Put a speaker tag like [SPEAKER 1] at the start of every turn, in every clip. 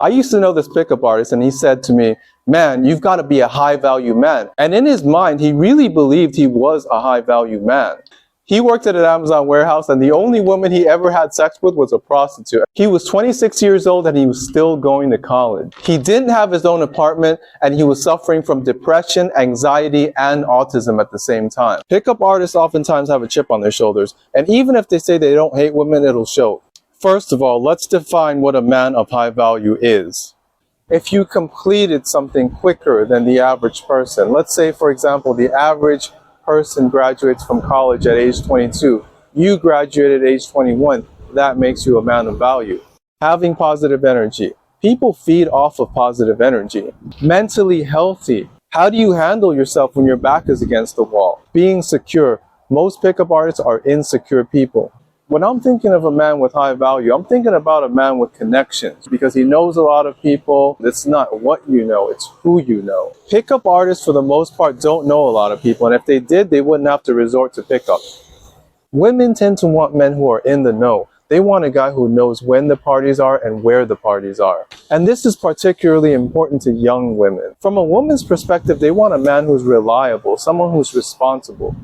[SPEAKER 1] I used to know this pickup artist, and he said to me, man, you've got to be a high-value man. And in his mind, he really believed he was a high-value man. He worked at an Amazon warehouse, and the only woman he ever had sex with was a prostitute. He was 26 years old, and he was still going to college. He didn't have his own apartment, and he was suffering from depression, anxiety, and autism at the same time. Pickup artists oftentimes have a chip on their shoulders, and even if they say they don't hate women, it'll show. First of all, let's define what a man of high value is. If you completed something quicker than the average person, let's say, for example, the average person graduates from college at age 22, you graduated at age 21, that makes you a man of value. Having positive energy. People feed off of positive energy. Mentally healthy. How do you handle yourself when your back is against the wall? Being secure. Most pickup artists are insecure people. When I'm thinking of a man with high value, I'm thinking about a man with connections, because he knows a lot of people. It's not what you know, it's who you know. Pickup artists, for the most part, don't know a lot of people, and if they did, they wouldn't have to resort to pickup. Women tend to want men who are in the know. They want a guy who knows when the parties are and where the parties are. And this is particularly important to young women. From a woman's perspective, they want a man who's reliable, someone who's responsible.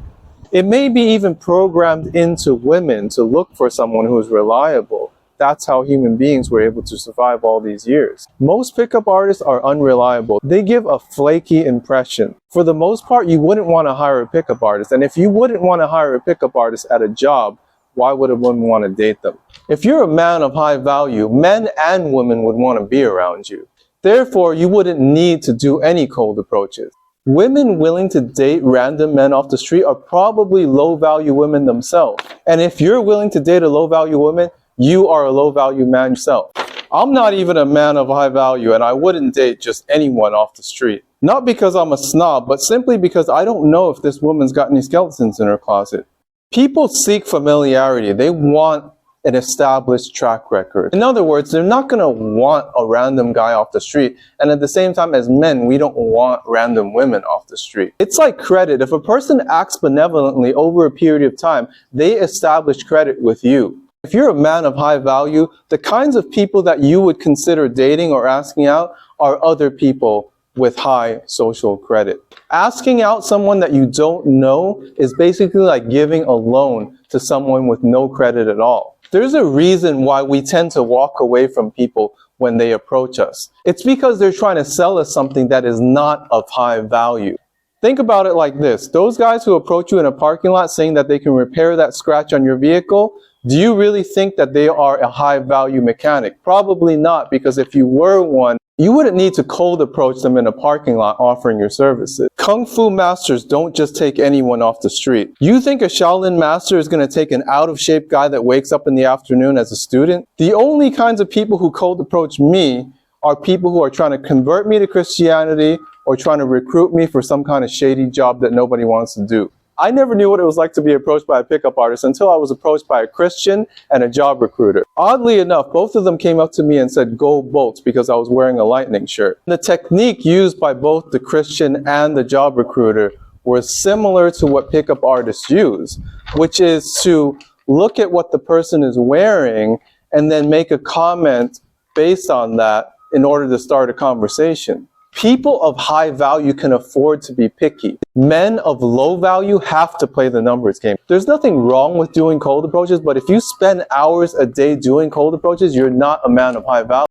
[SPEAKER 1] It may be even programmed into women to look for someone who is reliable. That's how human beings were able to survive all these years. Most pickup artists are unreliable. They give a flaky impression. For the most part, you wouldn't want to hire a pickup artist. And if you wouldn't want to hire a pickup artist at a job, why would a woman want to date them? If you're a man of high value, men and women would want to be around you. Therefore, you wouldn't need to do any cold approaches. Women willing to date random men off the street are probably low-value women themselves. And if you're willing to date a low-value woman, you are a low-value man yourself. I'm not even a man of high value, and I wouldn't date just anyone off the street. Not because I'm a snob, but simply because I don't know if this woman's got any skeletons in her closet. People seek familiarity. They want an established track record. In other words, they're not going to want a random guy off the street. And at the same time, as men, we don't want random women off the street. It's like credit. If a person acts benevolently over a period of time, they establish credit with you. If you're a man of high value, the kinds of people that you would consider dating or asking out are other people with high social credit. Asking out someone that you don't know is basically like giving a loan to someone with no credit at all. There's a reason why we tend to walk away from people when they approach us. It's because they're trying to sell us something that is not of high value. Think about it like this. Those guys who approach you in a parking lot saying that they can repair that scratch on your vehicle, do you really think that they are a high value mechanic? Probably not, because if you were one, you wouldn't need to cold approach them in a parking lot offering your services. Kung Fu masters don't just take anyone off the street. You think a Shaolin master is going to take an out-of-shape guy that wakes up in the afternoon as a student? The only kinds of people who cold approach me are people who are trying to convert me to Christianity or trying to recruit me for some kind of shady job that nobody wants to do. I never knew what it was like to be approached by a pickup artist until I was approached by a Christian and a job recruiter. Oddly enough, both of them came up to me and said, "Go Bolts," because I was wearing a Lightning shirt. The technique used by both the Christian and the job recruiter was similar to what pickup artists use, which is to look at what the person is wearing and then make a comment based on that in order to start a conversation. People of high value can afford to be picky. Men of low value have to play the numbers game. There's nothing wrong with doing cold approaches, but if you spend hours a day doing cold approaches, you're not a man of high value.